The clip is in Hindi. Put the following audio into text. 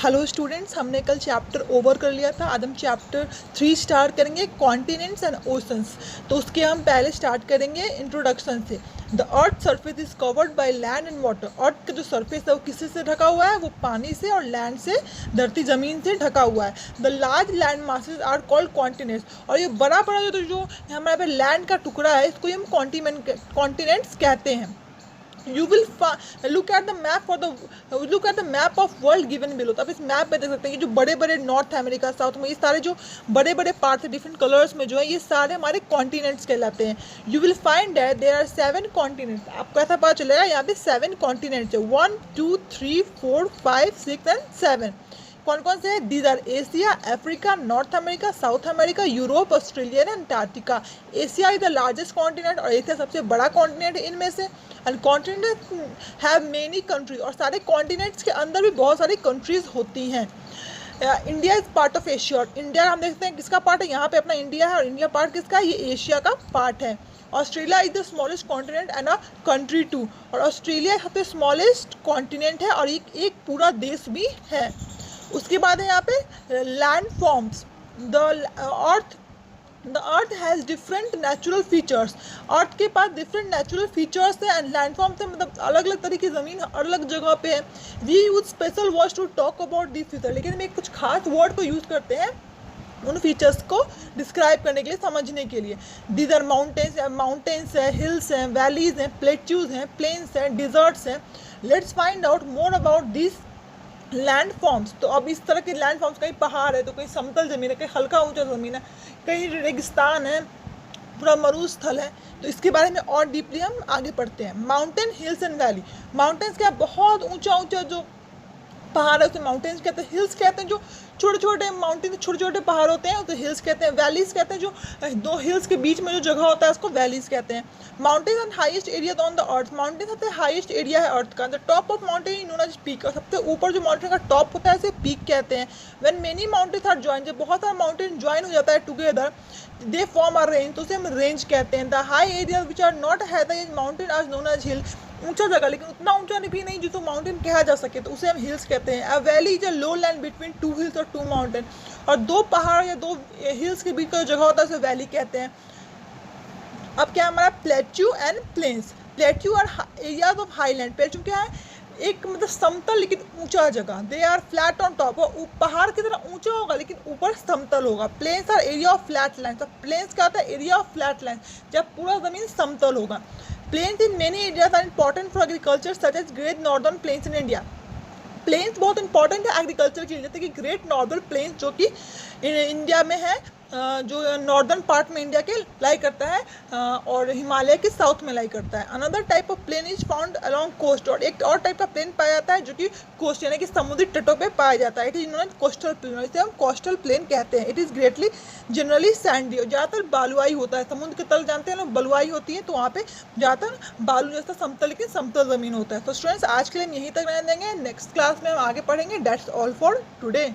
हेलो स्टूडेंट्स, हमने कल चैप्टर ओवर कर लिया था। आज हम चैप्टर 3 स्टार्ट करेंगे, कॉन्टिनेंट्स एंड ओशंस। तो उसके हम पहले स्टार्ट करेंगे इंट्रोडक्शन से। The earth surface is covered by land and water. Earth का जो सरफेस है वो किसी से ढका हुआ है? वो पानी से और लैंड से, धरती ज़मीन से ढका हुआ है। The large land masses are called continents. और ये बड़ा बड़ा जो हमारे पे लैंड का टुकड़ा है, इसको हम कॉन्टिनेंट्स कहते हैं। You will look at the map of world given below। तो आप इस मैप में देख सकते हैं कि जो बड़े बड़े नॉर्थ अमेरिका, साउथ में, ये सारे जो बड़े बड़े पार्ट्स है डिफरेंट कलर्स में जो है, ये सारे हमारे कॉन्टिनेंट्स कहलाते हैं। You will find that there are 7 continents. आपको ऐसा पता चलेगा यहाँ पे 7 कॉन्टिनेंट्स है। 1 2 3 4 5 6 एंड 7। कौन कौन से हैं? These are Asia, Africa, North America, South America, Europe, Australia and Antarctica. Asia is the largest continent, और एशिया सबसे बड़ा कॉन्टिनेंट है इनमें से। And continents have many countries, और सारे कॉन्टिनेंट्स के अंदर भी बहुत सारी कंट्रीज होती हैं। India is part of Asia. और इंडिया हम देखते हैं किसका पार्ट है? यहाँ पे अपना इंडिया है, और इंडिया पार्ट किसका है? ये एशिया का पार्ट है। Australia is the smallest continent and a country too. और ऑस्ट्रेलिया सबसे स्मॉलेस्ट कॉन्टिनेंट है और एक पूरा देश भी है। उसके बाद है यहाँ पे landforms. The earth has different natural features. Earth के पास डिफरेंट नेचुरल फीचर्स है एंड लैंड फॉर्म्स है, मतलब अलग अलग तरीके की ज़मीन अलग अलग जगह पे है। We use special words to talk about this feature. लेकिन हम एक कुछ खास वर्ड को यूज़ करते हैं उन फीचर्स को डिस्क्राइब करने के लिए, समझने के लिए। दीज आर माउंटेन्स है, हिल्स हैं, वैलीज हैं, प्लेट्यूज हैं, प्लेन्स हैं, डिजर्ट्स हैं। Let's find out more about this land forms. तो अब इस तरह के लैंड फॉर्म्स, कहीं पहाड़ है तो कहीं समतल ज़मीन है, कहीं हल्का ऊंचा ज़मीन है, कहीं रेगिस्तान है, पूरा मरुस्थल है। तो इसके बारे में और डीपली हम आगे पढ़ते हैं। Mountain, hills and valley. Mountains क्या? बहुत ऊंचा ऊंचा जो पहाड़ है उसे माउंटेन्स कहते हैं। हिल्स कहते हैं जो छोटे छोटे माउंटेन, छोटे छोटे पहाड़ होते हैं, उसे हिल्स कहते हैं। वैलीज कहते हैं जो दो हिल्स के बीच में जो जगह होता है उसको वैलीज कहते हैं। Mountain and highest area on the earth. Mountain सबसे हाईएस्ट एरिया है अर्थ का। The top of mountain known as peak. और सबसे ऊपर जो माउंटेन का टॉप होता है उसे पीक कहते हैं। When many mountains are join, जब बहुत सारा माउंटेन ज्वाइन हो जाता है together, they form are range, तो उसे हम रेंज कहते हैं। The high area which are not have the mountain are known as hill. ऊंचा जगह लेकिन उतना ऊंचा भी नहीं जिसको माउंटेन कहा जा सके, तो उसे हम हिल्स कहते हैं। अ valley is a low land between 2 hills और 2 माउंटेन। और 2 पहाड़ या 2 हिल्स के बीच का जो जगह होता है उसे वैली कहते हैं। अब क्या हमारा plateau and plains. Plateau are areas of highland. Plateau क्या है? एक मतलब समतल लेकिन ऊंचा जगह। They are flat on top. और पहाड़ की तरह ऊंचा होगा लेकिन ऊपर समतल होगा। Plains are area of flat land. तो प्लेन्स क्या होता है? एरिया ऑफ फ्लैट लैंड, जब पूरा ज़मीन समतल होगा। Plains in many areas are important for agriculture such as Great Northern Plains in India। Plains बहुत इंपॉर्टेंट है एग्रीकल्चर के लिए, जैसे कि ग्रेट नॉर्दर्न प्लेन्स जो कि इंडिया में है, जो नॉर्दर्न पार्ट में इंडिया के लाई करता है, और हिमालय के साउथ में लाई करता है। Another type of plain is found along coast. और एक और टाइप का प्लेन पाया जाता है जो कि कोस्ट यानी कि समुद्री तटों पे पाया जाता है। It is known as coastal plain. इसे हम कोस्टल प्लेन कहते हैं। It is greatly generally sandy, और ज़्यादातर बालुआई होता है। समुद्र के तल जानते हैं लोग बलुआई होती है, तो वहाँ पे ज़्यादातर बालू जैसा समतल लेकिन समतल ज़मीन होता है। तो स्टूडेंट्स आज के लिए हम यहीं तक रहने देंगे। नेक्स्ट क्लास में हम आगे पढ़ेंगे। That's all for today.